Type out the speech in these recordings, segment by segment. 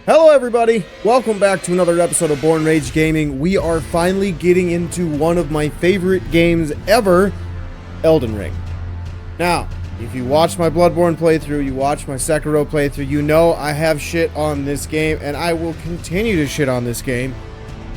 Hello everybody, welcome back to another episode of Born Rage Gaming. We are finally getting into one of my favorite games ever, Elden Ring. Now, if you watch my Bloodborne playthrough, you watch my Sekiro playthrough, you know I have shit on this game, and I will continue to shit on this game,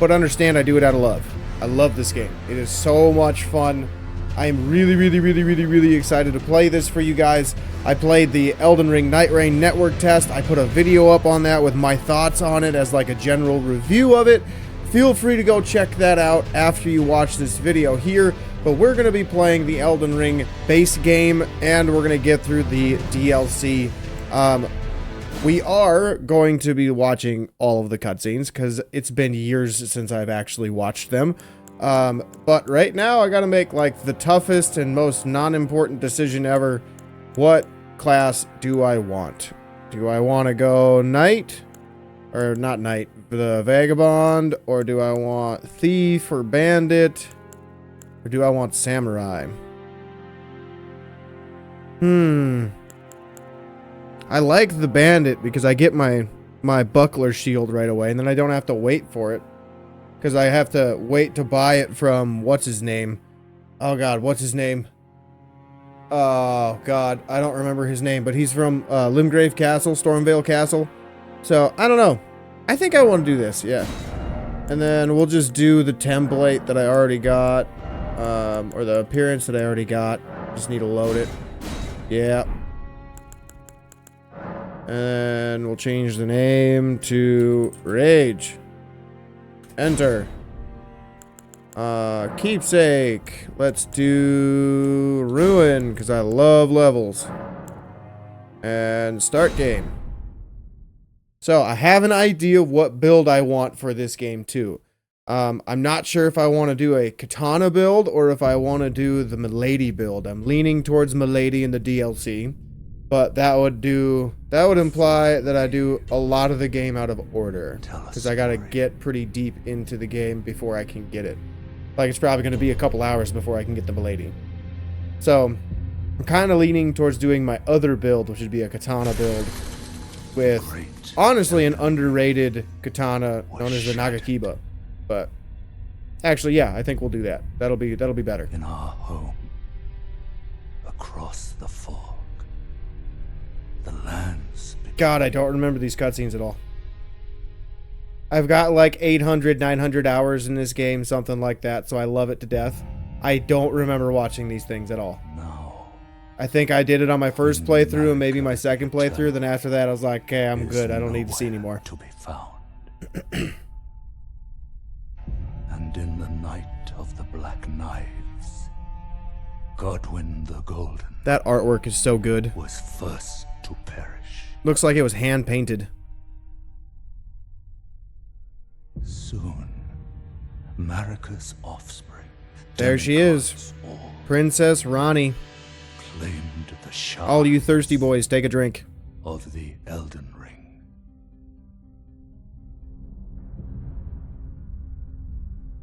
but understand I do it out of love. I love this game. It is so much fun. I am really excited to play this for you guys. I played the Elden Ring Nightreign Network Test. I put a video up on that with my thoughts on it as like a general review of it. Feel free to go check that out after you watch this video here. But we're going to be playing the Elden Ring base game, and we're going to get through the DLC. We are going to be watching all of the cutscenes because it's been years since I've actually watched them. But right now I gotta make like the toughest and most non-important decision ever. What class do I want? Do I want to go knight? Or not knight, the vagabond? Or do I want thief or bandit? Or do I want samurai? I like the bandit because I get my buckler shield right away, and then I don't have to wait for it. Because I have to wait to buy it from, what's his name? Oh god, what's his name? Oh god, I don't remember his name, but he's from Limgrave Castle, Stormvale Castle. So, I don't know. I think I want to do this, yeah. And then we'll just do the template that I already got. Or the appearance that I already got. Just need to load it. Yeah. And we'll change the name to Rage. Enter. Keepsake. Let's do Ruin, because I love levels. And start game. So, I have an idea of what build I want for this game, too. I'm not sure if I want to do a katana build, or if I want to do the Milady build. I'm leaning towards Milady in the DLC. But that would imply that I do a lot of the game out of order. Because I gotta get pretty deep into the game before I can get it. Like, it's probably gonna be a couple hours before I can get the Milady. So, I'm kind of leaning towards doing my other build, which would be a katana build. With, honestly, an underrated katana known as the Nagakiba. But, actually, yeah, I think we'll do that. That'll be better. In our home, across the fog. The lands. God, I don't remember these cutscenes at all. I've got like 800, 900 hours in this game, something like that, so I love it to death. I don't remember watching these things at all. No. I think I did it on my first playthrough and maybe my second playthrough, then after that I was like, okay, I'm good, I don't need to see anymore. To be found. And in the night of the Black Knives, Godwyn the Golden. That artwork is so good. Was first to perish. Looks like it was hand painted. Soon, Marika's offspring. There she is. Princess Ranni. Claimed the shard. All you thirsty boys, take a drink. Of the Elden Ring.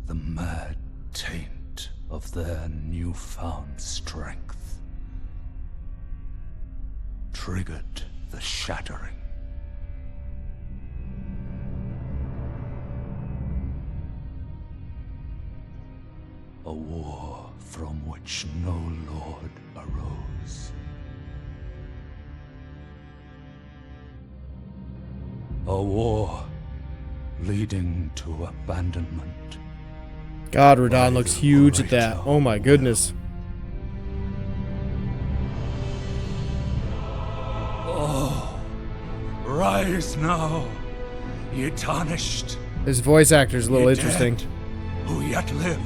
The mad taint of their newfound strength triggered the shattering. A war from which no lord arose. A war leading to abandonment. God, Radahn looks huge at that. Oh my goodness. Oh, rise now, ye tarnished. His voice actor's a little interesting. Dead, who yet live.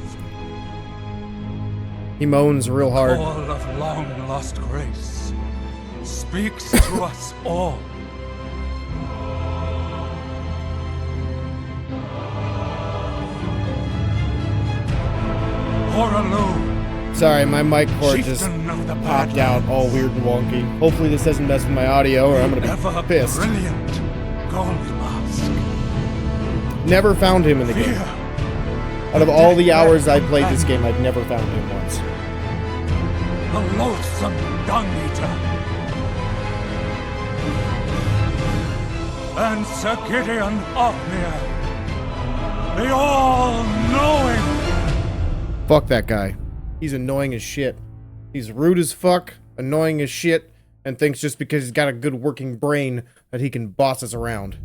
He moans real hard. Call of long lost grace speaks to us all. Sorry, my mic cord just popped out all weird and wonky. Hopefully this doesn't mess with my audio or I'm gonna be pissed. Brilliant gold mask. Never found him in the game. Out of all the hours I played this game, I've never found him once. A loathsome dung eater. and Sir Gideon Ofnir, the all-knowing. Fuck that guy. He's annoying as shit. He's rude as fuck, annoying as shit, and thinks just because he's got a good working brain that he can boss us around.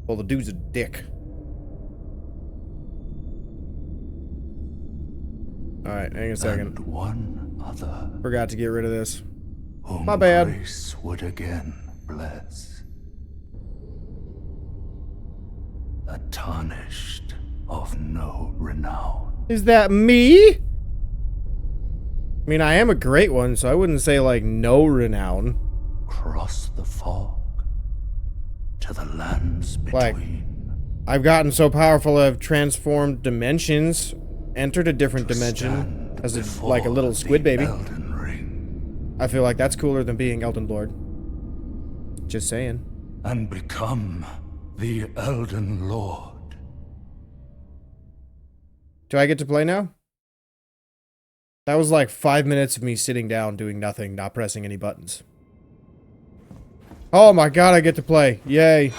Well, the dude's a dick. Alright, hang on a second. And one other. Forgot to get rid of this. Whom My bad. grace would again bless. A tarnished of no renown. Is that me? I mean, I am a great one, so I wouldn't say, like, no renown. Cross the fog to the lands between. I've gotten so powerful I've transformed dimensions, entered a different dimension as a, like a little squid baby. Elden Ring. I feel like that's cooler than being Elden Lord. Just saying. And become the Elden Lord. Do I get to play now? That was like 5 minutes of me sitting down doing nothing, not pressing any buttons. Oh my god, I get to play. Yay.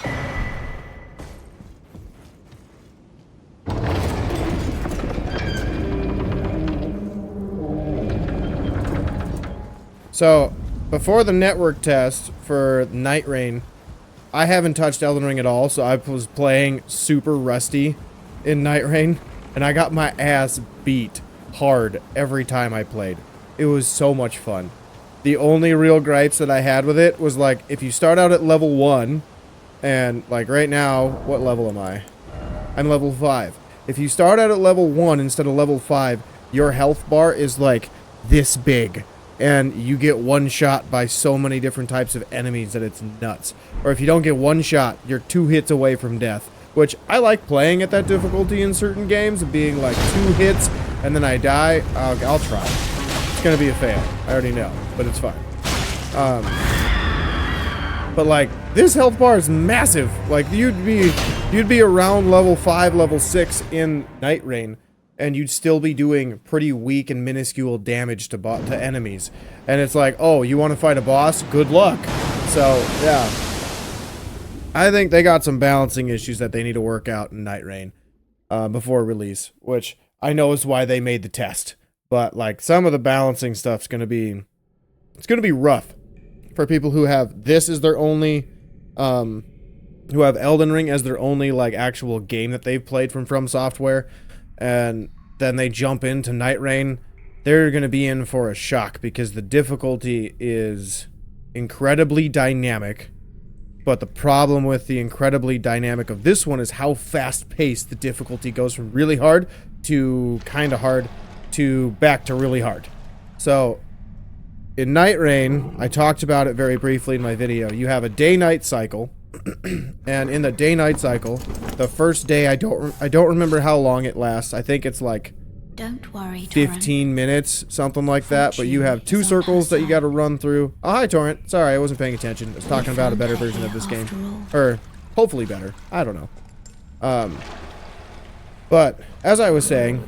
So, before the network test for Nightreign, I haven't touched Elden Ring at all, so I was playing super rusty in Nightreign, and I got my ass beat hard every time I played. It was so much fun. The only real gripes that I had with it was, like, if you start out at level 1, and, like, right now, what level am I? I'm level 5. If you start out at level 1 instead of level 5, your health bar is, like, this big. And you get one shot by so many different types of enemies that it's nuts. Or if you don't get one shot, you're 2 hits away from death. Which, I like playing at that difficulty in certain games, of being, like, 2 hits, and then I die. I'll try. It's gonna be a fail. I already know, but it's fine. But like, this health bar is massive. Like, you'd be around level 5, level 6 in Nightreign, and you'd still be doing pretty weak and minuscule damage to enemies. And it's like, oh, you want to fight a boss? Good luck. So, yeah. I think they got some balancing issues that they need to work out in Nightreign before release, which I know is why they made the test. But, like, some of the balancing stuff's gonna be... It's gonna be rough for people who have this as their only... who have Elden Ring as their only, like, actual game that they've played from Software. And then they jump into Nightreign. They're gonna be in for a shock because the difficulty is incredibly dynamic. But the problem with the incredibly dynamic of this one is how fast-paced the difficulty goes from really hard to kinda hard to back to really hard. So, in Nightreign, I talked about it very briefly in my video. You have a day-night cycle, and in the day-night cycle, the first day, I don't remember how long it lasts. I think it's like Don't worry, 15 minutes, something like that. But you have 2 circles that you got to run through. Oh, hi, Torrent. Sorry, I wasn't paying attention. I was talking about a better version of this game, or hopefully better. I don't know. But as I was saying,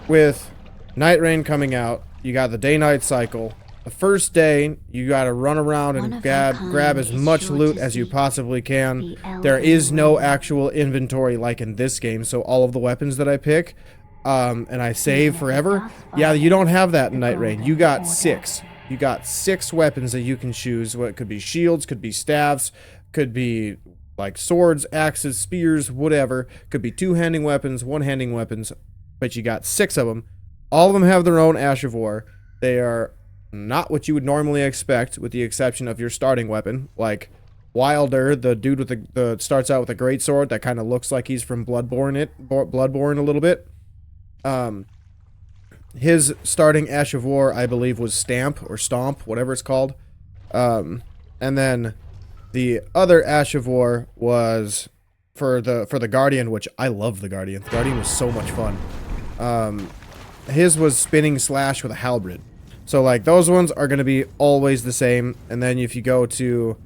with Nightreign coming out, you got the day-night cycle. The first day, you gotta run around and grab as much loot as you possibly can. There is no actual inventory like in this game, so all of the weapons that I pick, and I save forever, yeah, you don't have that in Nightreign. You got 6. You got 6 weapons that you can choose. What could be shields, could be staves, could be like swords, axes, spears, whatever. Could be 2-handing weapons, 1-handing weapons, but you got 6 of them. All of them have their own Ash of War. They are not what you would normally expect, with the exception of your starting weapon. Like Wilder, the dude with the starts out with a great sword that kind of looks like he's from Bloodborne a little bit. His starting Ash of War, I believe, was Stamp or Stomp, whatever it's called. And then the other Ash of War was for the Guardian, which I love the Guardian. The Guardian was so much fun. His was Spinning Slash with a Halberd. So, like, those ones are going to be always the same. And then if you go to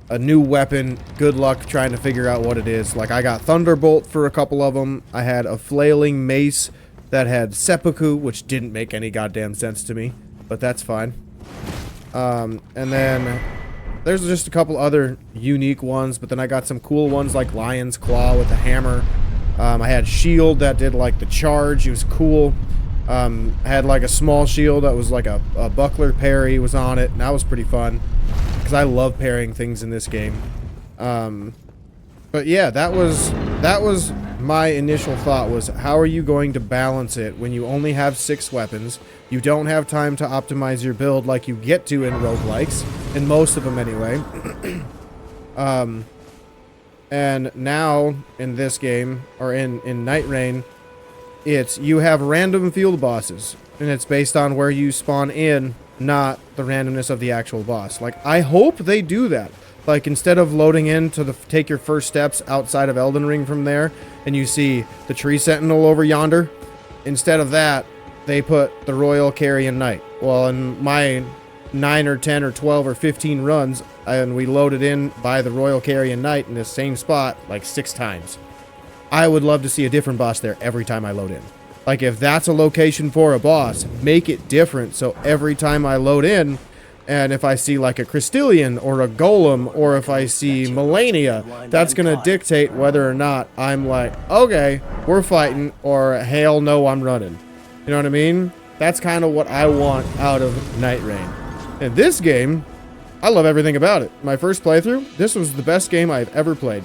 a new weapon, good luck trying to figure out what it is. Like, I got Thunderbolt for a couple of them. I had a Flailing Mace that had Seppuku, which didn't make any goddamn sense to me. But that's fine. And then There's just a couple other unique ones, but then I got some cool ones like Lion's Claw with a hammer. I had shield that did like the charge. It was cool. I had like a small shield that was like a buckler parry was on it, and that was pretty fun because I love parrying things in this game. But yeah, that was my initial thought was, how are you going to balance it when you only have 6 weapons? You don't have time to optimize your build like you get to in roguelikes, in most of them anyway. And now in this game, or in Nightreign, it's you have random field bosses, and it's based on where you spawn in, not the randomness of the actual boss. Like, I hope they do that. Like, instead of loading in to take your first steps outside of Elden Ring from there, and you see the tree sentinel over yonder, instead of that, they put the Royal Carrion Knight. Well, in my 9 or 10 or 12 or 15 runs, and we loaded in by the Royal Carrion Knight in the same spot like 6 times. I would love to see a different boss there every time I load in. Like, if that's a location for a boss, make it different so every time I load in, and if I see like a Crystallian or a Golem, or if I see Melania, that's going to dictate whether or not I'm like, okay, we're fighting, or hell no, I'm running. You know what I mean? That's kind of what I want out of Nightreign. In this game, I love everything about it. My first playthrough, this was the best game I've ever played.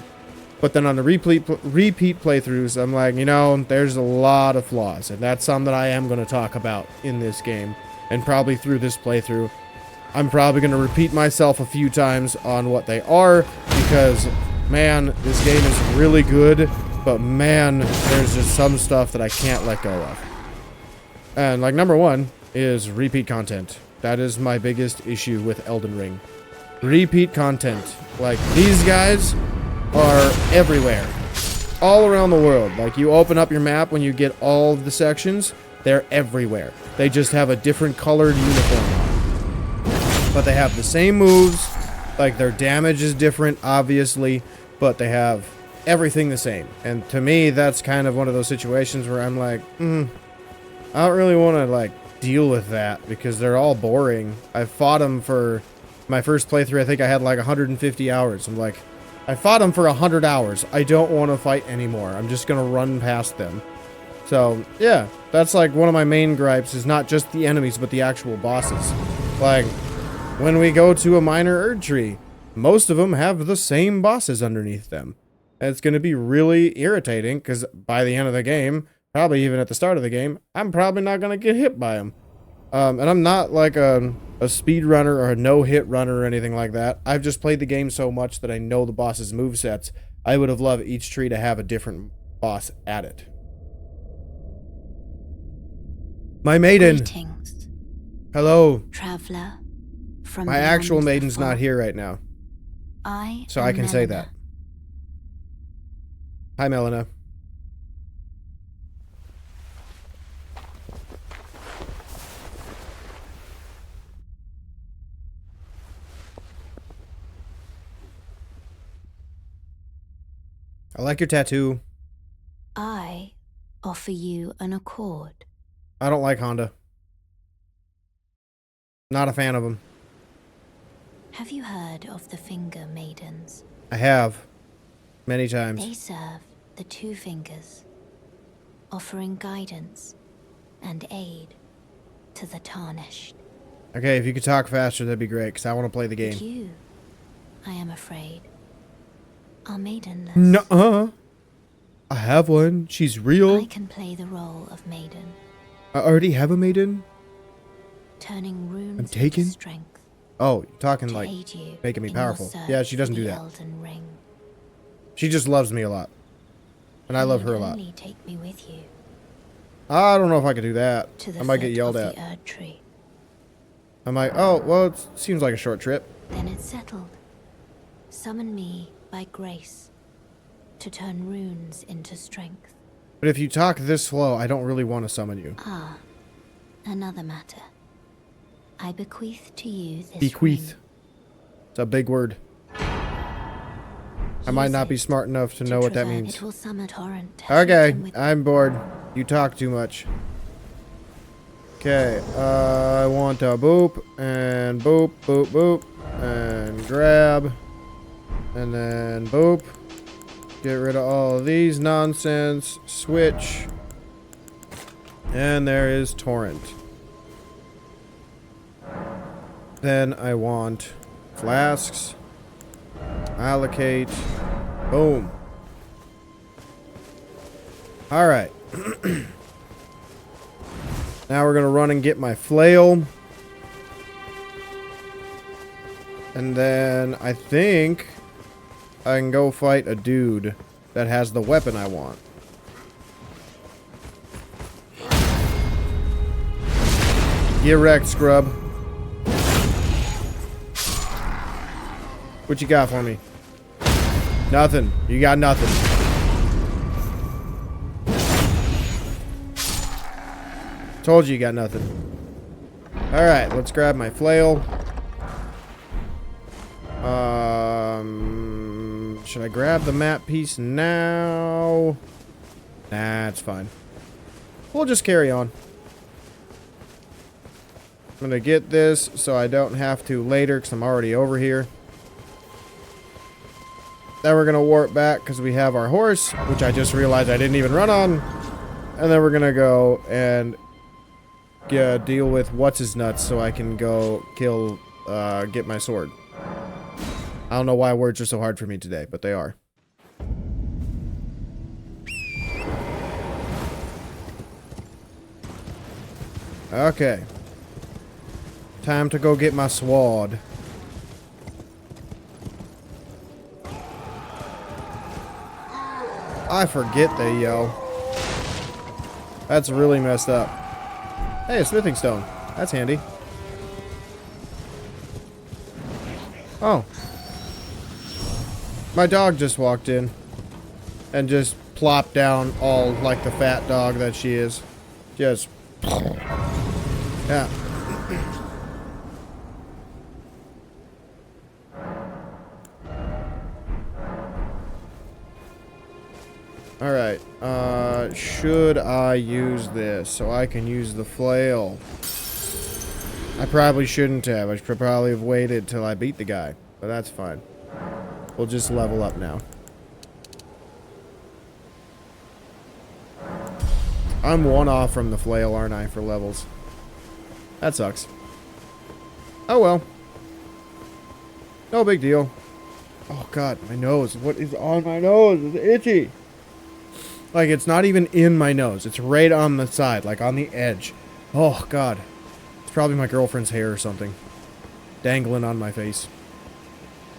But then on the repeat playthroughs, I'm like, you know, there's a lot of flaws. And that's something that I am going to talk about in this game. And probably through this playthrough. I'm probably going to repeat myself a few times on what they are. Because, man, this game is really good. But, man, there's just some stuff that I can't let go of. And, like, number one is repeat content. That is my biggest issue with Elden Ring. Repeat content. Like, these guys are everywhere, all around the world. Like, you open up your map when you get all of the sections, they're everywhere. They just have a different colored uniform on, but they have the same moves. Like, their damage is different, obviously, but they have everything the same. And to me, that's kind of one of those situations where I'm like, I don't really want to like deal with that because they're all boring. I fought them for my first playthrough. I think I had like 150 hours. I'm like, I fought them for 100 hours. I don't want to fight anymore. I'm just going to run past them. So, yeah, that's like one of my main gripes is not just the enemies, but the actual bosses. Like, when we go to a minor Erdtree, most of them have the same bosses underneath them. And it's going to be really irritating because by the end of the game, probably even at the start of the game, I'm probably not going to get hit by them. And I'm not like a speedrunner or a no-hit runner or anything like that. I've just played the game so much that I know the boss's movesets. I would have loved each tree to have a different boss at it. My maiden. Greetings, hello. traveler. From My actual maiden's not here right now. So I can say that. Hi, Melina. I like your tattoo. I offer you an accord. I don't like Honda. Not a fan of them. Have you heard of the Finger Maidens? I have. Many times. They serve the 2 fingers, offering guidance and aid to the tarnished. Okay, if you could talk faster, that'd be great, because I want to play the game. But you, I am afraid, are maidenless. Nuh-uh. I have one. She's real. I can play the role of maiden. I already have a maiden. Turning runes I'm taken? into strength. Oh, you're talking to like aid you making me in your powerful. search Yeah, she doesn't for do the that. Elden Ring. She just loves me a lot. And I love her a lot. Only take me with you I don't know if I could do that. to the I might get foot yelled of at. the Erdtree. I'm like, oh, well, it seems like a short trip. Then it's settled. Summon me by grace to turn runes into strength. But if you talk this slow, I don't really want to summon you. Ah, another matter. I bequeath to you this Bequeath. ring. It's a big word. I might not be smart enough to know what that means. It will summon torrent. Okay, I'm bored. You talk too much. Okay, I want to boop, and boop, boop, boop, and grab. And then boop. Get rid of all of these nonsense. Switch. And there is torrent. Then I want flasks. Allocate. Boom. Alright. Now we're going to run and get my flail. And then I think I can go fight a dude that has the weapon I want. Get wrecked, scrub. What you got for me? Nothing. You got nothing. Told you got nothing. Alright, let's grab my flail. Should I grab the map piece now? Nah, it's fine. We'll just carry on. I'm gonna get this so I don't have to later because I'm already over here. Then we're gonna warp back because we have our horse, which I just realized I didn't even run on. And then we're gonna go and deal with what's his nuts so I can go kill, get my sword. I don't know why words are so hard for me today, but they are. Okay. Time to go get my sword. I forget they yell. That's really messed up. Hey, a smithing stone. That's handy. Oh. My dog just walked in. And just plopped down all like the fat dog that she is. Just... Yeah. Alright, should I use this so I can use the flail? I probably shouldn't have. I should probably have waited till I beat the guy. But that's fine. We'll just level up now. I'm one off from the flail, aren't I, for levels? That sucks. Oh well. No big deal. Oh god, my nose. What is on my nose? It's itchy. Like, it's not even in my nose. It's right on the side, like on the edge. Oh, God. It's probably my girlfriend's hair or something. Dangling on my face.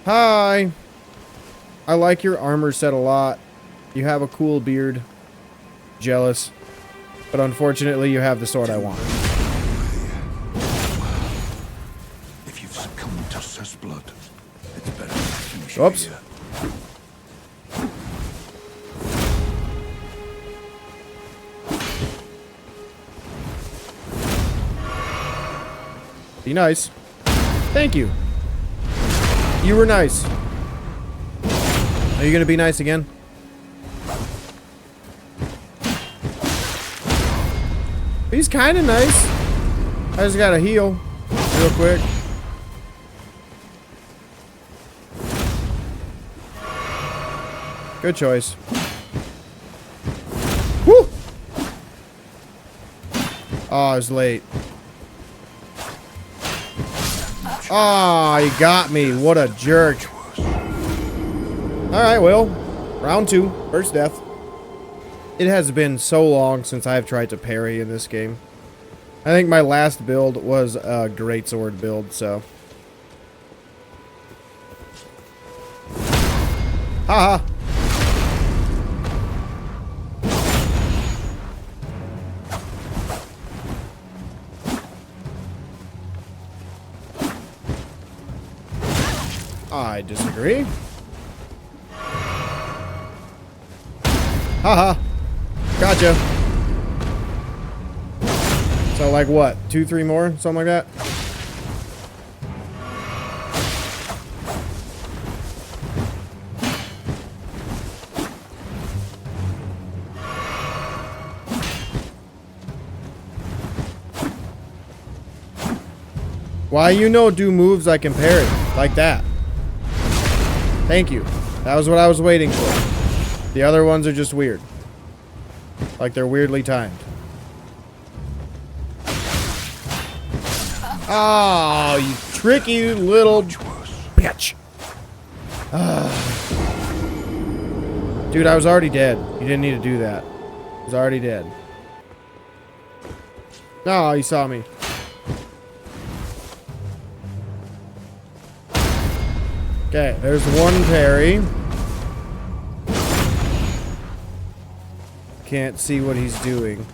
Hi! I like your armor set a lot. You have a cool beard. Jealous. But unfortunately, you have the sword I want. If you've succumbed to Seth's blood, it's better to finish Oops. here. Be nice. Thank you. You were nice. Are you gonna be nice again? He's kind of nice. I just gotta heal real quick. Good choice. Woo! Oh, I was late. Ah, he got me. What a jerk. Alright, well, round 2, first death. It has been so long since I've tried to parry in this game. I think my last build was a greatsword build, so. Haha. I disagree. Haha. Gotcha. So like what? 2, 3 more? Something like that? Why you know do moves I can parry? Like that. Thank you. That was what I was waiting for. The other ones are just weird. Like they're weirdly timed. Oh, you tricky little bitch. Dude, I was already dead. You didn't need to do that. I was already dead. No, he saw me. Okay, there's one parry. Can't see what he's doing.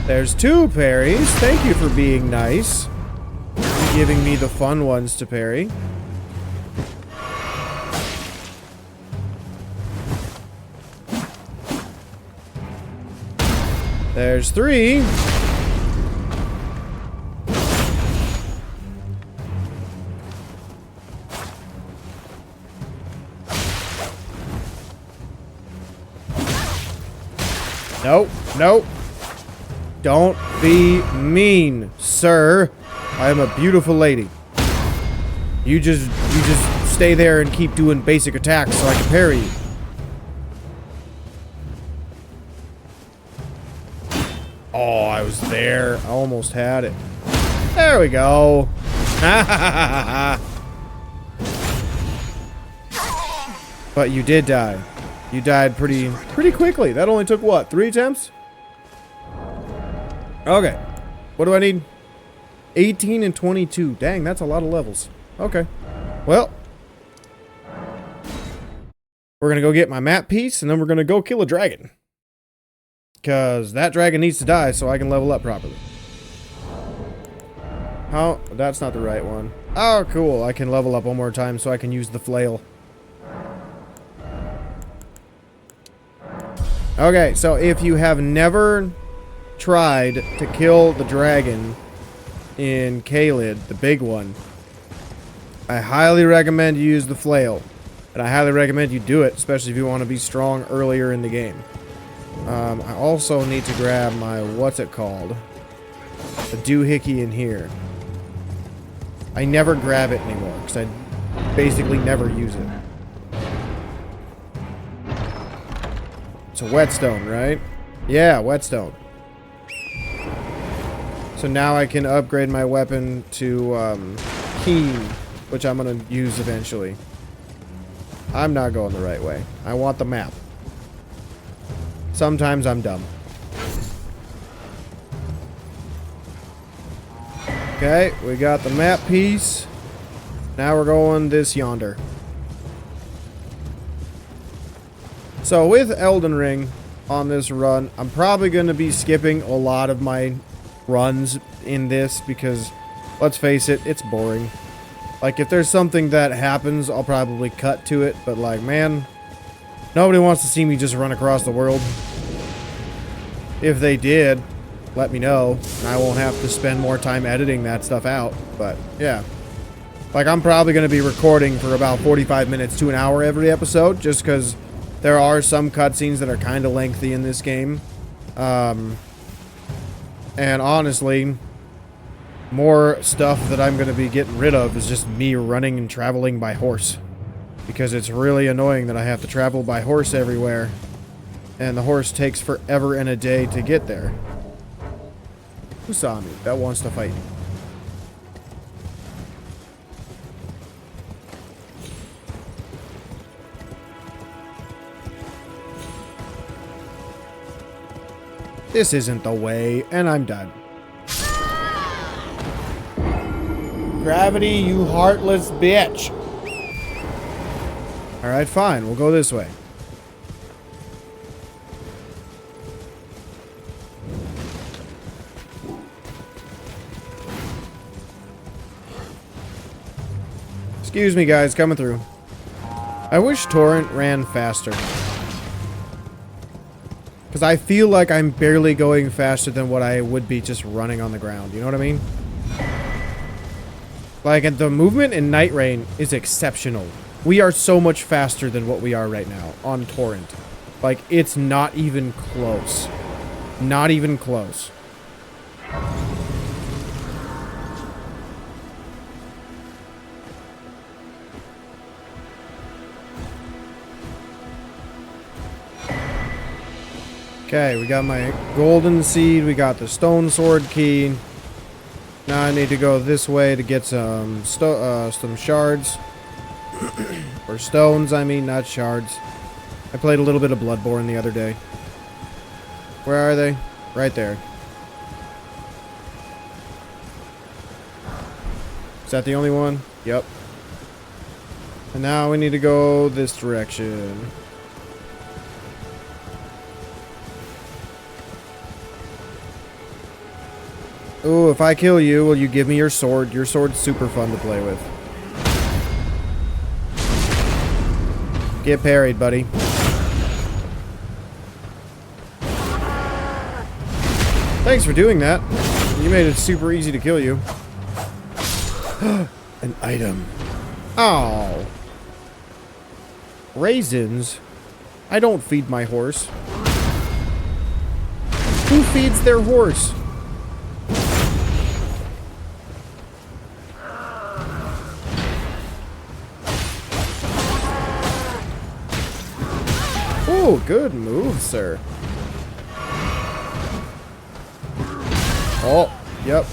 There's two parries. Thank you for being nice. Giving me the fun ones to parry. There's three. Nope, nope. Don't be mean, sir. I am a beautiful lady. You just stay there and keep doing basic attacks so I can parry you. Oh, I was there. I almost had it. There we go. But you did die. You died pretty quickly. That only took what? 3 attempts? Okay. What do I need? 18 and 22. Dang, that's a lot of levels. Okay. Well. We're going to go get my map piece, and then we're going to go kill a dragon. Because that dragon needs to die so I can level up properly. Oh, that's not the right one. Oh, cool. I can level up one more time so I can use the flail. Okay, so if you have never tried to kill the dragon in Caelid, the big one, I highly recommend you use the flail. And I highly recommend you do it, especially if you want to be strong earlier in the game. I also need to grab my, what's it called? The doohickey in here. I never grab it anymore, because I basically never use it. It's a whetstone, right? Yeah, whetstone. So now I can upgrade my weapon to keen, which I'm going to use eventually. I'm not going the right way. I want the map. Sometimes I'm dumb. Okay, we got the map piece. Now we're going this yonder. So with Elden Ring on this run, I'm probably going to be skipping a lot of my runs in this because, let's face it, it's boring. Like, if there's something that happens, I'll probably cut to it, but like, man, nobody wants to see me just run across the world. If they did, let me know, and I won't have to spend more time editing that stuff out, but yeah. Like, I'm probably going to be recording for about 45 minutes to an hour every episode, just because there are some cutscenes that are kind of lengthy in this game. And honestly, more stuff that I'm going to be getting rid of is just me running and traveling by horse. Because it's really annoying that I have to travel by horse everywhere. And the horse takes forever and a day to get there. Who saw me? That wants to fight me. This isn't the way, and I'm done. Gravity, you heartless bitch. Alright, fine. We'll go this way. Excuse me, guys. Coming through. I wish Torrent ran faster. Because I feel like I'm barely going faster than what I would be just running on the ground. You know what I mean? Like, and the movement in Nightreign is exceptional. We are so much faster than what we are right now on Torrent. Like, it's not even close. Not even close. Okay, we got my golden seed. We got the stone sword key. Now I need to go this way to get some shards. Or stones, I mean, not shards. I played a little bit of Bloodborne the other day. Where are they? Right there. Is that the only one? Yep. And now we need to go this direction. Ooh, if I kill you, will you give me your sword? Your sword's super fun to play with. Get parried, buddy. Thanks for doing that. You made it super easy to kill you. An item. Oh. Raisins? I don't feed my horse. Who feeds their horse? Oh, good move, sir. Oh, yep.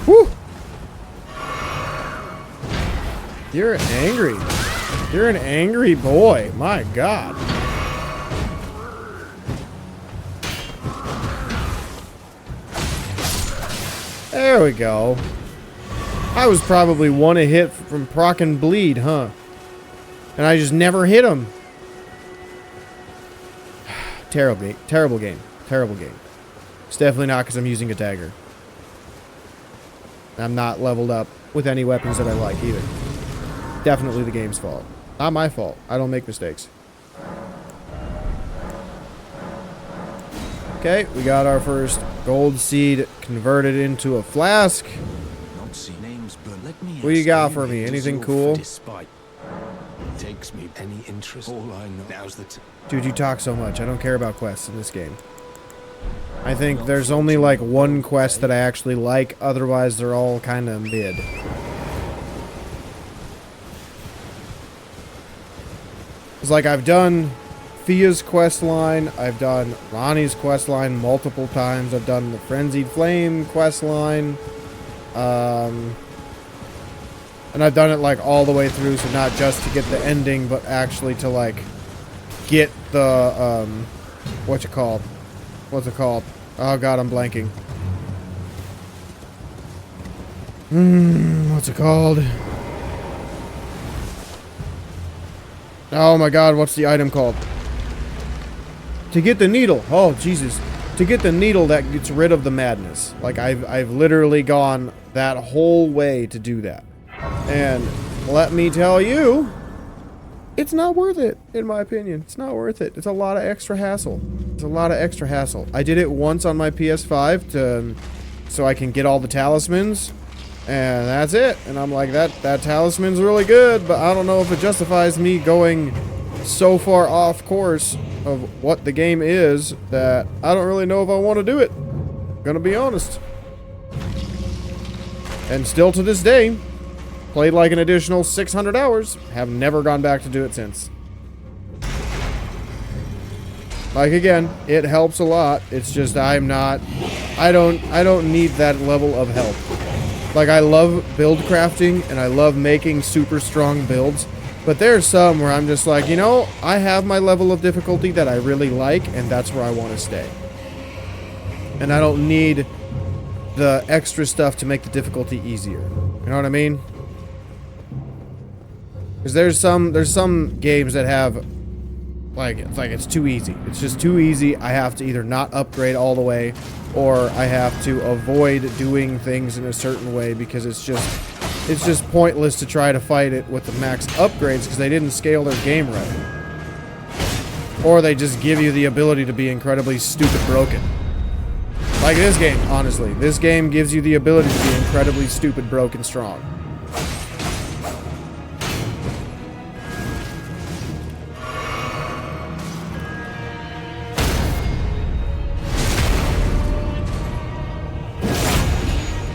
Whew. You're angry. You're an angry boy. My God. There we go. I was probably one a hit from proc and bleed, huh? And I just never hit him. Terrible game. Terrible game. Terrible game. It's definitely not because I'm using a dagger. I'm not leveled up with any weapons that I like either. Definitely the game's fault. Not my fault. I don't make mistakes. Okay, we got our first gold seed converted into a flask. What you got for me? Anything cool? Takes me any interest. All I know now's the Dude, you talk so much. I don't care about quests in this game. I think there's only like one quest that I actually like. Otherwise, they're all kind of mid. It's like I've done Fia's quest line. I've done Ronnie's quest line multiple times. I've done the Frenzied Flame quest line. And I've done it like all the way through, so not just to get the ending, but actually to like get the what's it called? What's it called? Oh God, I'm blanking. What's it called? Oh my God, what's the item called? To get the needle. Oh Jesus. To get the needle that gets rid of the madness. Like I've literally gone that whole way to do that. And let me tell you, it's not worth it, in my opinion. It's not worth it. It's a lot of extra hassle. It's a lot of extra hassle. I did it once on my PS5 so I can get all the talismans, and that's it. And I'm like, that talisman's really good, but I don't know if it justifies me going so far off course of what the game is that I don't really know if I want to do it. Gonna be honest. And still to this day, played like an additional 600 hours. Have never gone back to do it since. Like again, it helps a lot. It's just I don't need that level of help. Like I love build crafting and I love making super strong builds, but there's some where I'm just like, you know, I have my level of difficulty that I really like and that's where I want to stay. And I don't need the extra stuff to make the difficulty easier. You know what I mean? Because there's some games that have it's too easy. It's just too easy. I have to either not upgrade all the way, or I have to avoid doing things in a certain way because it's just pointless to try to fight it with the max upgrades because they didn't scale their game right. Or they just give you the ability to be incredibly stupid broken. Like this game, honestly. This game gives you the ability to be incredibly stupid broken strong.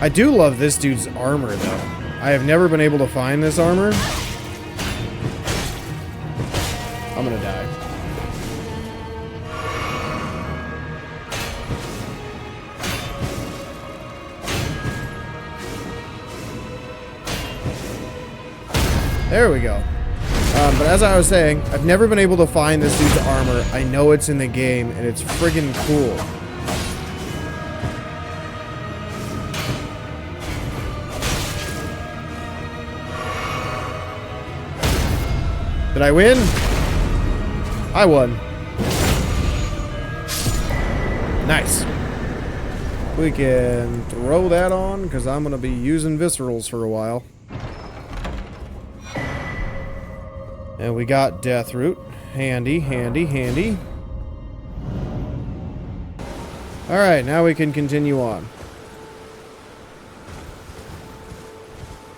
I do love this dude's armor, though. I have never been able to find this armor. I'm gonna die. There we go. But as I was saying, I've never been able to find this dude's armor. I know it's in the game, and it's friggin' cool. Did I win? I won. Nice. We can throw that on, because I'm going to be using viscerals for a while. And we got Death Root. Handy, handy, handy. Alright, now we can continue on.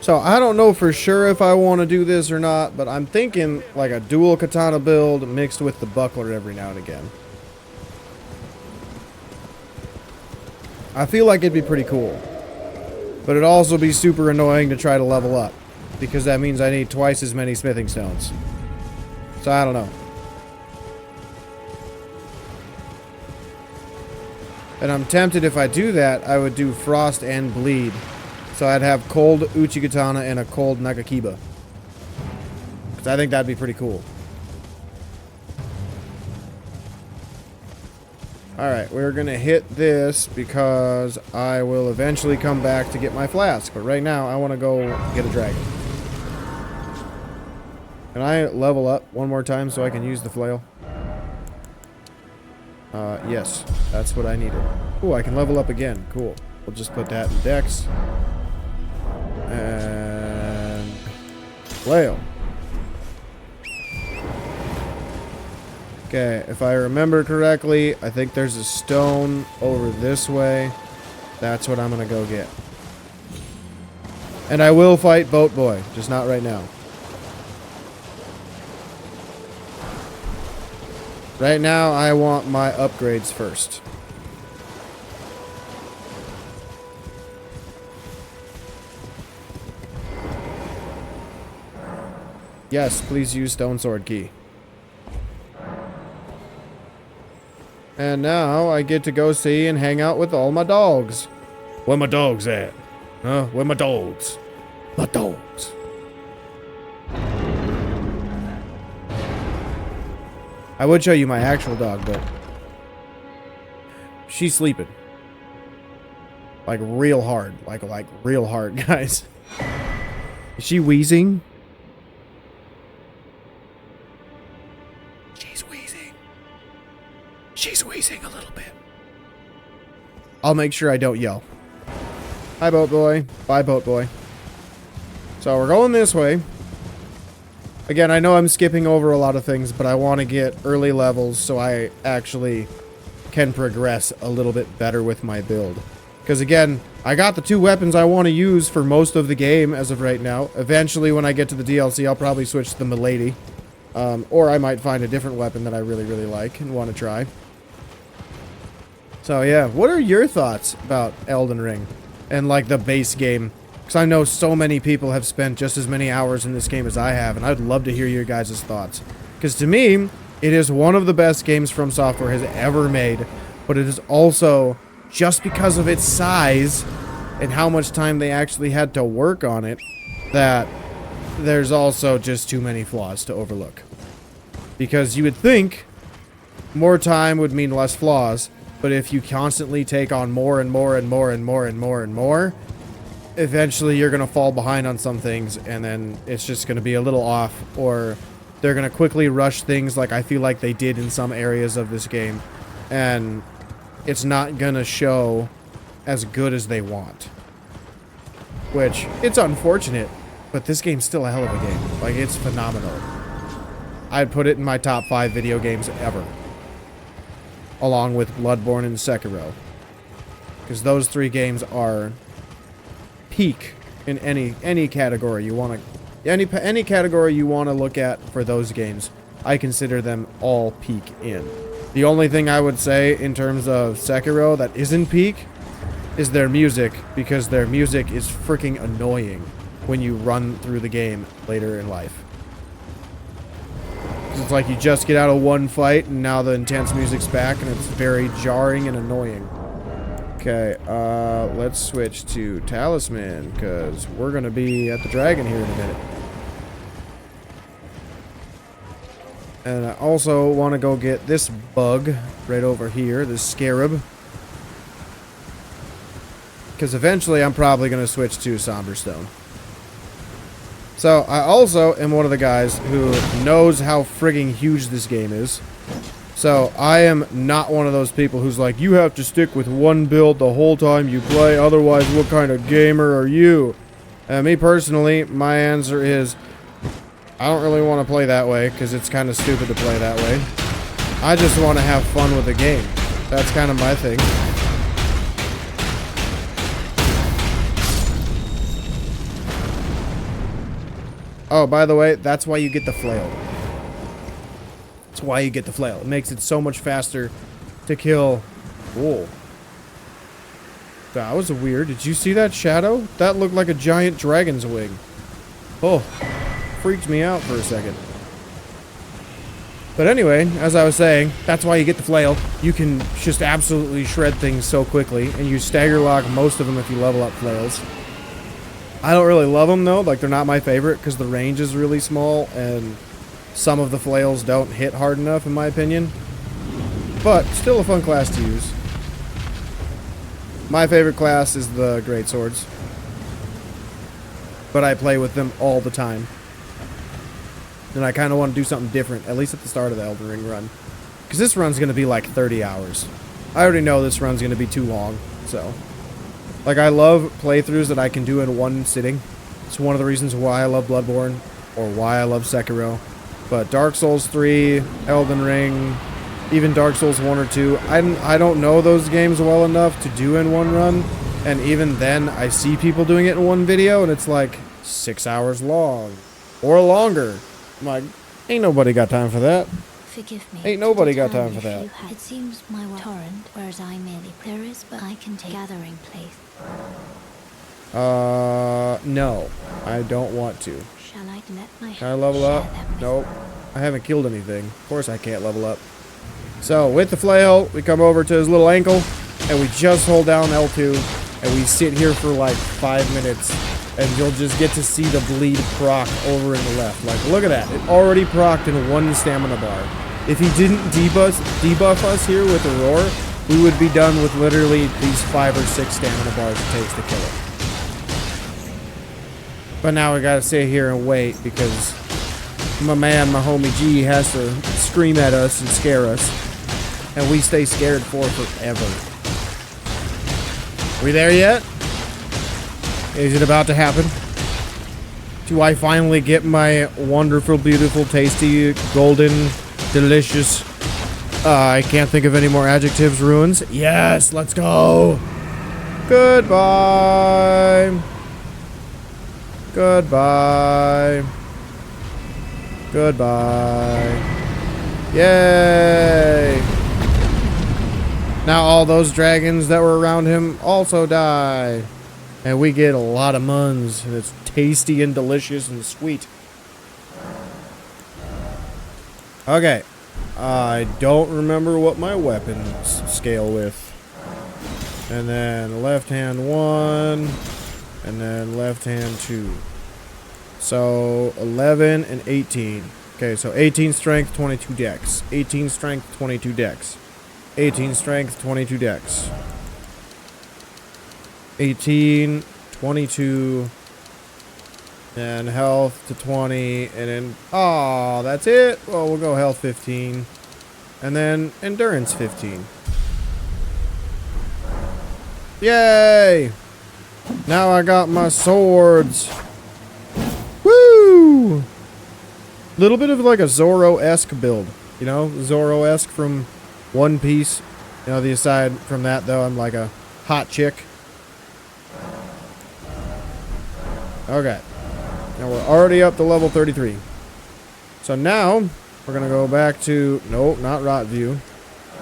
So, I don't know for sure if I want to do this or not, but I'm thinking like a dual katana build mixed with the buckler every now and again. I feel like it'd be pretty cool. But it'd also be super annoying to try to level up, because that means I need twice as many smithing stones. So, I don't know. And I'm tempted if I do that, I would do Frost and Bleed. So I'd have cold Uchigatana and a cold Nagakiba. Because I think that'd be pretty cool. Alright, we're going to hit this because I will eventually come back to get my flask. But right now, I want to go get a dragon. Can I level up one more time so I can use the flail? Yes. That's what I needed. Ooh, I can level up again. Cool. We'll just put that in Dex. And flail. Okay, if I remember correctly, I think there's a stone over this way. That's what I'm gonna go get. And I will fight Boat Boy, just not right now. Right now, I want my upgrades first. Yes, please use Stone Sword Key. And now I get to go see and hang out with all my dogs. Where my dogs at? Huh? Where my dogs? My dogs. I would show you my actual dog, but she's sleeping. Like real hard. Like real hard, guys. Is she wheezing? She's wheezing a little bit. I'll make sure I don't yell. Hi, Boat Boy. Bye, Boat Boy. So we're going this way. Again, I know I'm skipping over a lot of things, but I want to get early levels so I actually can progress a little bit better with my build. Because again, I got the two weapons I want to use for most of the game as of right now. Eventually, when I get to the DLC, I'll probably switch to the Milady. Or I might find a different weapon that I really, really like and want to try. So yeah, what are your thoughts about Elden Ring and like the base game? Because I know so many people have spent just as many hours in this game as I have, and I'd love to hear your guys' thoughts. Because to me, it is one of the best games From Software has ever made, but it is also, just because of its size and how much time they actually had to work on it, that there's also just too many flaws to overlook. Because you would think more time would mean less flaws, but if you constantly take on more and more and more and more and more and more, eventually you're going to fall behind on some things, and then it's just going to be a little off, or they're going to quickly rush things like I feel like they did in some areas of this game, and it's not going to show as good as they want. Which, it's unfortunate, but this game's still a hell of a game. Like, it's phenomenal. I'd put it in my top 5 video games ever. Along with Bloodborne and Sekiro. Because those 3 games are peak in any category you want to... Any category you want to look at for those games, I consider them all peak in. The only thing I would say in terms of Sekiro that isn't peak is their music, because their music is freaking annoying when you run through the game later in life. It's like you just get out of one fight and now the intense music's back and it's very jarring and annoying. Okay, let's switch to Talisman because we're going to be at the dragon here in a minute. And I also want to go get this bug right over here, this scarab. Because eventually I'm probably going to switch to Somberstone. So I also am one of the guys who knows how frigging huge this game is. So I am not one of those people who's like, you have to stick with one build the whole time you play, otherwise what kind of gamer are you? And me personally, my answer is, I don't really want to play that way, because it's kind of stupid to play that way. I just want to have fun with the game. That's kind of my thing. Oh, by the way, that's why you get the flail. That's why you get the flail. It makes it so much faster to kill. Whoa. That was weird. Did you see that shadow? That looked like a giant dragon's wing. Oh, freaked me out for a second. But anyway, as I was saying, that's why you get the flail. You can just absolutely shred things so quickly, and you stagger lock most of them if you level up flails. I don't really love them though, like they're not my favorite because the range is really small and some of the flails don't hit hard enough in my opinion. But still a fun class to use. My favorite class is the great swords. But I play with them all the time. And I kind of want to do something different, at least at the start of the Elden Ring run. Because this run's going to be like 30 hours. I already know this run's going to be too long, so... Like, I love playthroughs that I can do in one sitting. It's one of the reasons why I love Bloodborne, or why I love Sekiro. But Dark Souls 3, Elden Ring, even Dark Souls 1 or 2, I don't know those games well enough to do in one run. And even then, I see people doing it in one video, and it's like 6 hours long. Or longer. I'm like, ain't nobody got time for that. Forgive me. Ain't nobody got time for that. It seems my torrent, whereas I merely there is, but I can take gathering place. No. I don't want to. Shall I let my Can I level up? Nope. I haven't killed anything. Of course I can't level up. So, with the flail, we come over to his little ankle, and we just hold down L2, and we sit here for like 5 minutes, and you'll just get to see the bleed proc over in the left. Like, look at that. It already procced in one stamina bar. If he didn't debuff us here with the roar, we would be done with literally these 5 or 6 stamina bars it takes to kill it. But now we gotta sit here and wait because my homie G has to scream at us and scare us. And we stay scared for forever. We there yet? Is it about to happen? Do I finally get my wonderful, beautiful, tasty, golden, delicious... I can't think of any more adjectives, ruins. Yes, let's go! Goodbye! Goodbye! Goodbye! Yay! Now all those dragons that were around him also die. And we get a lot of muns, and it's tasty and delicious and sweet. Okay. I don't remember what my weapons scale with. And then left hand 1, and then left hand 2. So 11 and 18. Okay, so 18 strength, 22 dex. 18 strength, 22 dex. 18 strength, 22 dex. 18, 22, and health to 20, and then, oh, that's it. Well, we'll go health 15, and then endurance 15. Yay! Now I got my swords. Woo! Little bit of like a Zoro-esque build, you know, Zoro-esque from One Piece. You know, the aside from that though, I'm like a hot chick. Okay. Now we're already up to level 33. So now, we're going to go back to... Nope, not Rotview.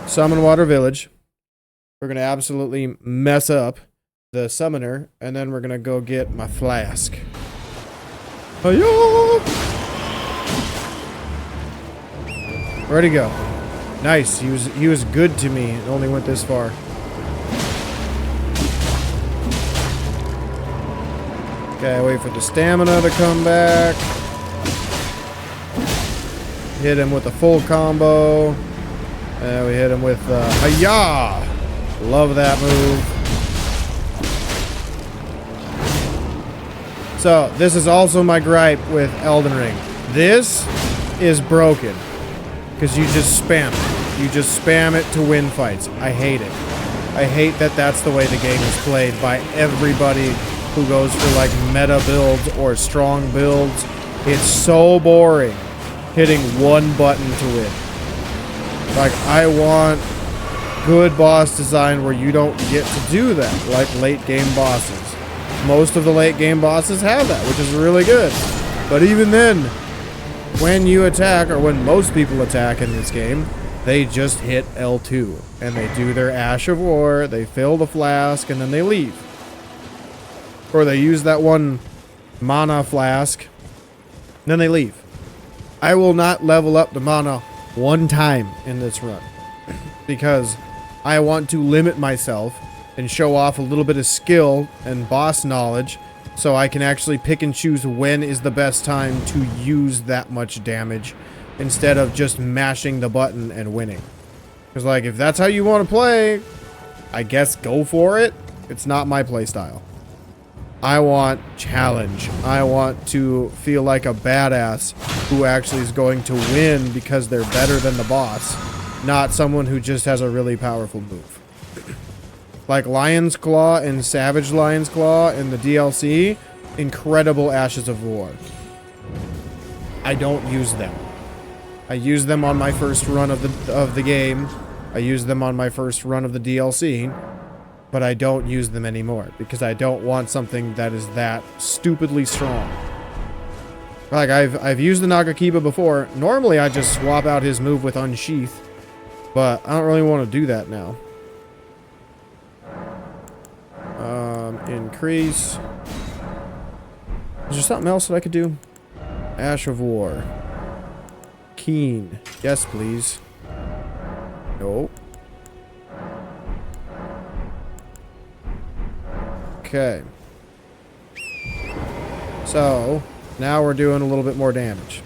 Summon Water Village. We're going to absolutely mess up the summoner. And then we're going to go get my flask. Hi-yo! Where'd he go? Nice. He was good to me. It only went this far. Okay, wait for the stamina to come back. hit him with a full combo. And we hit him with Hi-ya! Love that move. So, this is also my gripe with Elden Ring. This is broken. Because you just spam it. You just spam it to win fights. I hate it. I hate that that's the way the game is played by everybody who goes for like meta builds or strong builds. It's so boring hitting one button to win. Like, I want good boss design where you don't get to do that, like late game bosses. Most of the late game bosses have that, which is really good. But even then, when you attack, or when most people attack in this game, they just hit L2 and they do their Ash of War, they fill the flask, and then they leave. Or they use that one mana flask, then they leave. I will not level up the mana one time in this run because I want to limit myself and show off a little bit of skill and boss knowledge so I can actually pick and choose when is the best time to use that much damage instead of just mashing the button and winning. Because, like, if that's how you want to play, I guess go for it. It's not my playstyle. I want challenge. I want to feel like a badass who actually is going to win because they're better than the boss, not someone who just has a really powerful move. Like Lion's Claw and Savage Lion's Claw in the DLC, incredible Ashes of War. I don't use them. I use them on my first run of the game. I use them on my first run of the DLC, but I don't use them anymore because I don't want something that is that stupidly strong. Like, I've used the Nagakiba before. Normally I just swap out his move with Unsheath, but I don't really want to do that now. Increase. Is there something else that I could do? Ash of War. Keen. Yes, please. Nope. Okay. So, now we're doing a little bit more damage.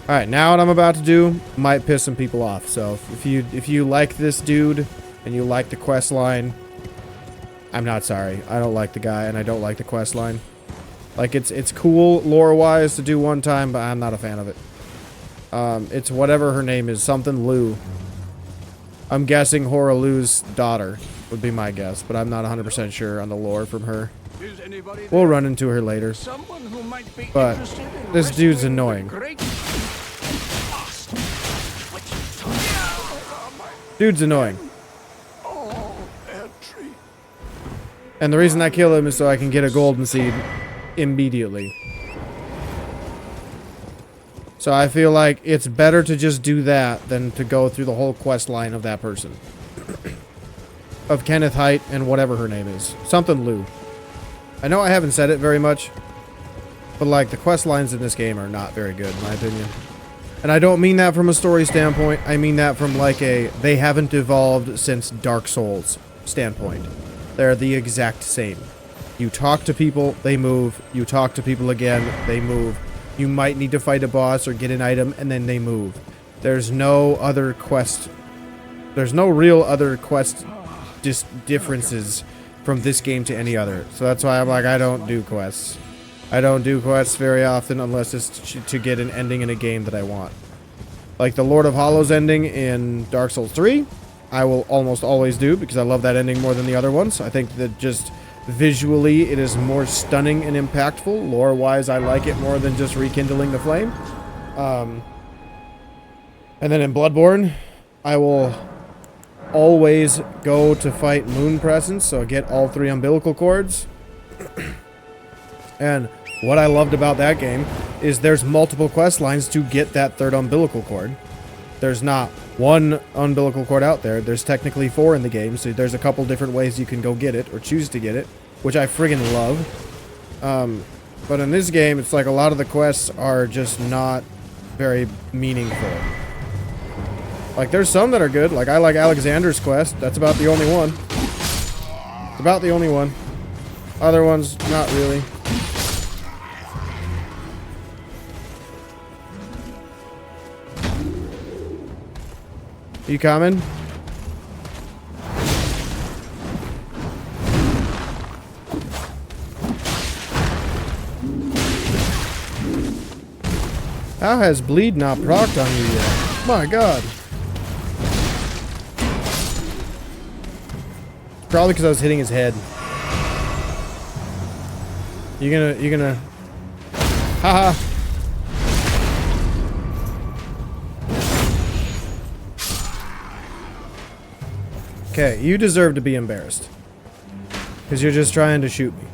Alright, now what I'm about to do might piss some people off. So, if you like this dude and you like the quest line, I'm not sorry. I don't like the guy and I don't like the quest line. Like, it's cool lore-wise to do one time, but I'm not a fan of it. It's whatever her name is, something Lu. I'm guessing Horalu's daughter would be my guess, but I'm not 100% sure on the lore from her. We'll run into her later. But this dude's annoying. Dude's annoying. And the reason I kill him is so I can get a golden seed immediately. So I feel like it's better to just do that than to go through the whole quest line of that person. Of Kenneth Height and whatever her name is. Something Lu. I know I haven't said it very much, but like the quest lines in this game are not very good in my opinion. And I don't mean that from a story standpoint. I mean that from like a they haven't evolved since Dark Souls standpoint. They're the exact same. You talk to people, they move. You talk to people again, they move. You might need to fight a boss or get an item, and then they move. There's no other quest. There's no real other quest differences from this game to any other. So that's why I'm like, I don't do quests. I don't do quests very often unless it's to get an ending in a game that I want. Like the Lord of Hollows ending in Dark Souls 3, I will almost always do because I love that ending more than the other ones. I think that just visually it is more stunning and impactful. Lore-wise, I like it more than just rekindling the flame. And then in Bloodborne, I will always go to fight Moon Presence, so get all 3 umbilical cords. And what I loved about that game is there's multiple quest lines to get that 3rd umbilical cord. There's not one umbilical cord out there. There's technically 4 in the game, so there's a couple different ways you can go get it, or choose to get it, which I friggin' love. But in this game, it's like a lot of the quests are just not very meaningful. Like, there's some that are good. Like, I like Alexander's quest. That's about the only one. It's about the only one. Other ones, not really. You coming? How has bleed not procced on you yet? My god. Probably because I was hitting his head. You're gonna... Haha. Okay, you deserve to be embarrassed. Because you're just trying to shoot me.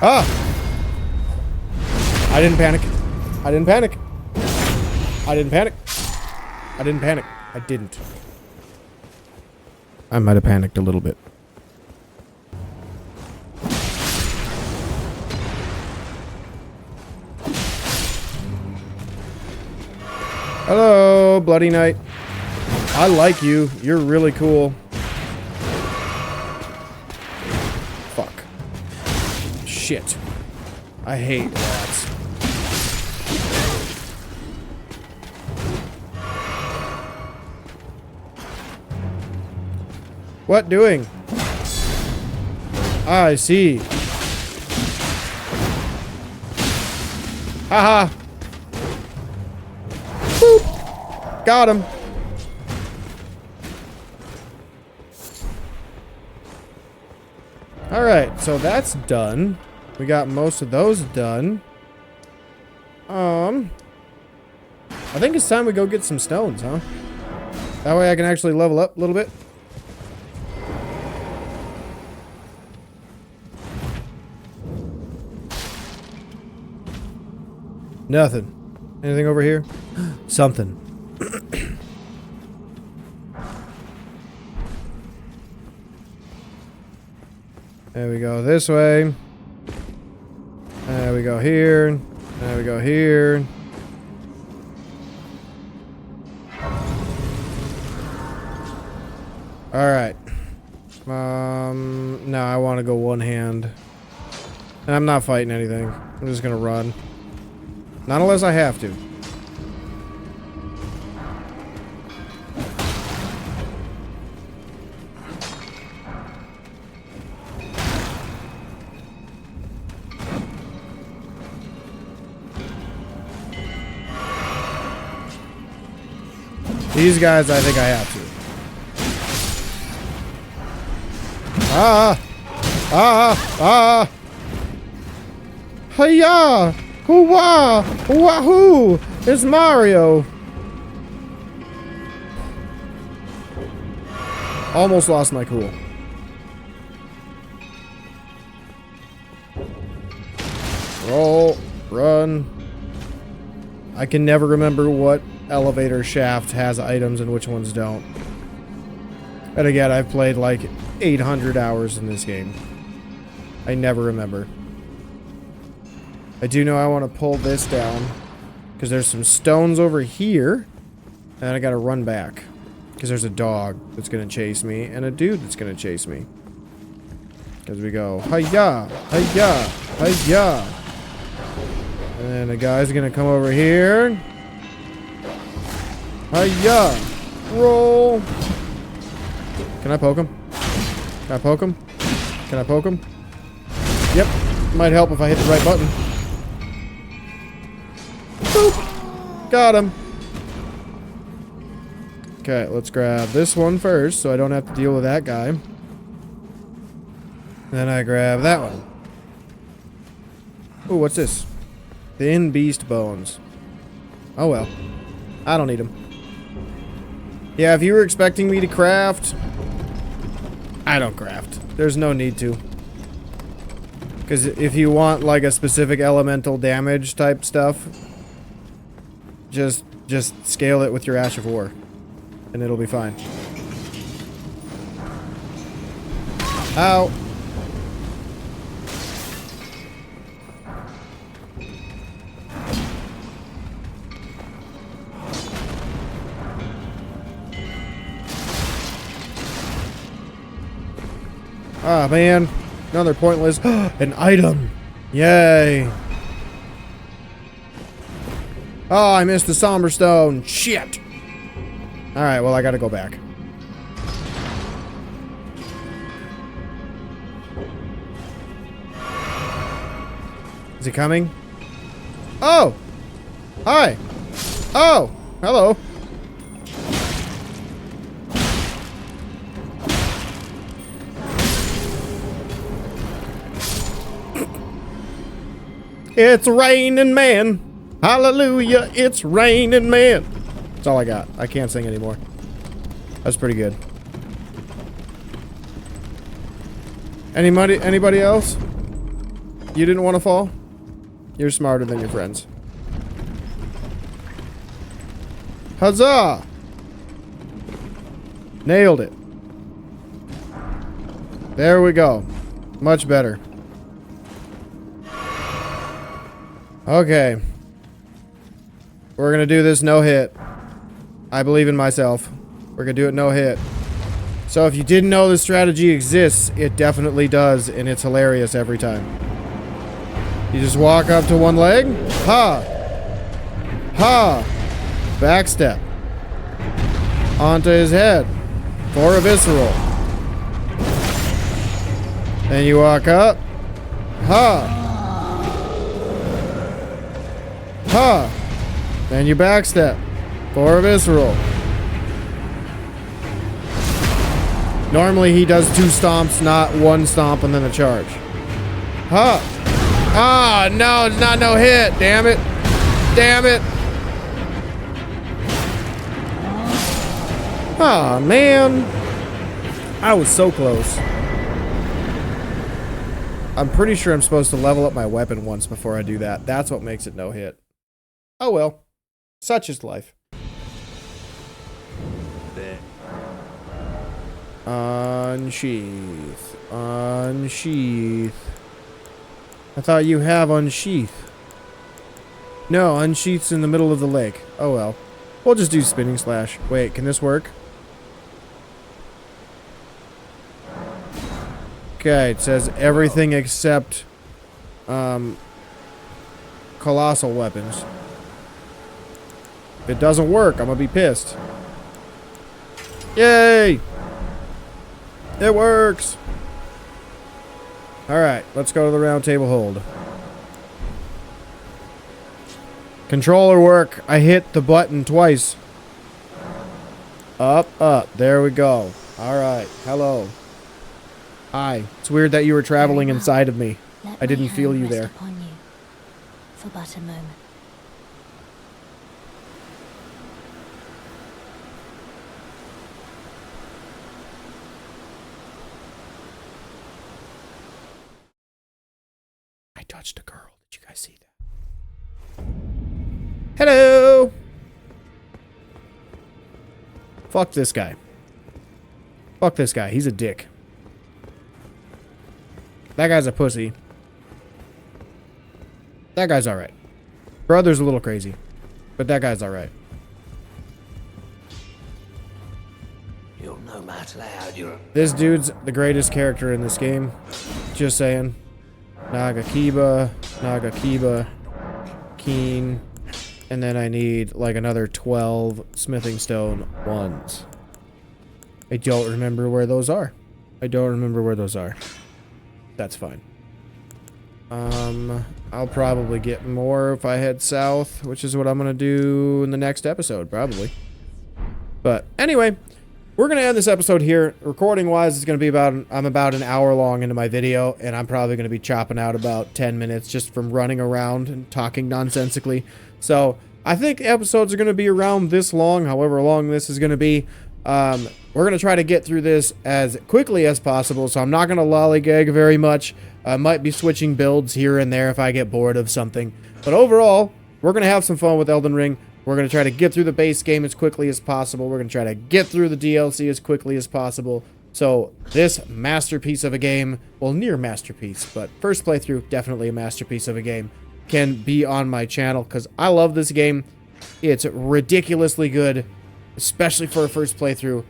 Ah! I didn't panic. I didn't panic. I didn't panic. I didn't panic. I didn't. I might have panicked a little bit. Hello, Bloody Knight. I like you. You're really cool. Fuck. Shit. I hate rats. What doing? I see. Haha. Boop. Got him. Alright, so that's done. We got most of those done. I think it's time we go get some stones, huh? That way I can actually level up a little bit. Nothing. Anything over here? Something. There we go this way. There we go here. There we go here. Alright. No, I want to go one hand. And I'm not fighting anything. I'm just gonna run. Not unless I have to. These guys, I think I have to. Hiya! Hoo-wah! Wahoo! It's Mario! Almost lost my cool. Roll. Run. I can never remember what elevator shaft has items and which ones don't. And again, I've played like 800 hours in this game. I never remember. I do know I want to pull this down because there's some stones over here and I gotta run back because there's a dog that's gonna chase me and a dude that's gonna chase me. As we go, hiya, hiya, hiya. And then the guy's gonna come over here. Hiya! Roll! Can I poke him? Can I poke him? Can I poke him? Yep. Might help if I hit the right button. Boop! Got him. Okay, let's grab this one first so I don't have to deal with that guy. Then I grab that one. Ooh, what's this? Thin beast bones. Oh well. I don't need them. Yeah, if you were expecting me to craft, I don't craft. There's no need to. Because if you want like a specific elemental damage type stuff, just scale it with your Ash of War. And it'll be fine. Ow. Ah, man. Another pointless... An item! Yay! Oh, I missed the Somber Stone. Shit. Alright, well, I gotta go back. Is he coming? Oh! Hi! Oh! Hello! It's raining man! Hallelujah! It's raining man! That's all I got. I can't sing anymore. That's pretty good. Anybody else? You didn't want to fall? You're smarter than your friends. Huzzah! Nailed it. There we go. Much better. Okay. We're gonna do this no hit. I believe in myself. We're gonna do it no hit. So if you didn't know this strategy exists, it definitely does, and it's hilarious every time. You just walk up to one leg. Ha! Ha! Backstep. Onto his head. For a visceral. Then you walk up. Ha! Ha! Then you backstep. For a visceral. Normally he does 2 stomps, not 1 stomp and then a charge. Ha! Ah, no, it's not no hit. Damn it. Damn it. Aw, man. I was so close. I'm pretty sure I'm supposed to level up my weapon once before I do that. That's what makes it no hit. Oh well. Such is life. There. Unsheath. Unsheath. I thought you have unsheath. No, unsheath's in the middle of the lake. Oh well. We'll just do spinning slash. Wait, can this work? Okay, it says everything except colossal weapons. If it doesn't work, I'm gonna be pissed. Yay! It works! Alright, let's go to the round table hold. Controller work. I hit the button twice. Up, up. There we go. Alright, hello. Hi. It's weird that you were traveling inside of me. I didn't feel you there. Upon you for but a moment. I touched a girl. Did you guys see that? Hello! Fuck this guy. Fuck this guy. He's a dick. That guy's a pussy. That guy's alright. Brother's a little crazy. But that guy's alright. You'll no matter how you're. This dude's the greatest character in this game. Just saying. Nagakiba, Nagakiba, Keen, and then I need like another 12 smithing stone ones. I don't remember where those are. I don't remember where those are. That's fine. I'll probably get more if I head south, which is what I'm gonna do in the next episode, probably. But anyway, we're gonna end this episode here. Recording wise, it's gonna be I'm about an hour long into my video, and I'm probably gonna be chopping out about 10 minutes just from running around and talking nonsensically. So I think the episodes are gonna be around this long, however long this is gonna be. We're gonna try to get through this as quickly as possible, so I'm not gonna lollygag very much. I might be switching builds here and there if I get bored of something. But overall, we're gonna have some fun with Elden Ring. We're going to try to get through the base game as quickly as possible. We're going to try to get through the DLC as quickly as possible. So this masterpiece of a game, well, near masterpiece, but first playthrough, definitely a masterpiece of a game, can be on my channel because I love this game. It's ridiculously good, especially for a first playthrough.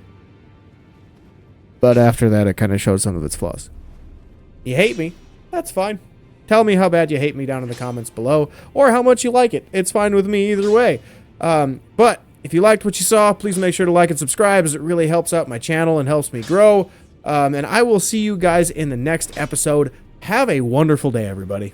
But after that, it kind of shows some of its flaws. You hate me? That's fine. Tell me how bad you hate me down in the comments below, or how much you like it. It's fine with me either way. But if you liked what you saw, please make sure to like and subscribe, as it really helps out my channel and helps me grow. And I will see you guys in the next episode. Have a wonderful day, everybody.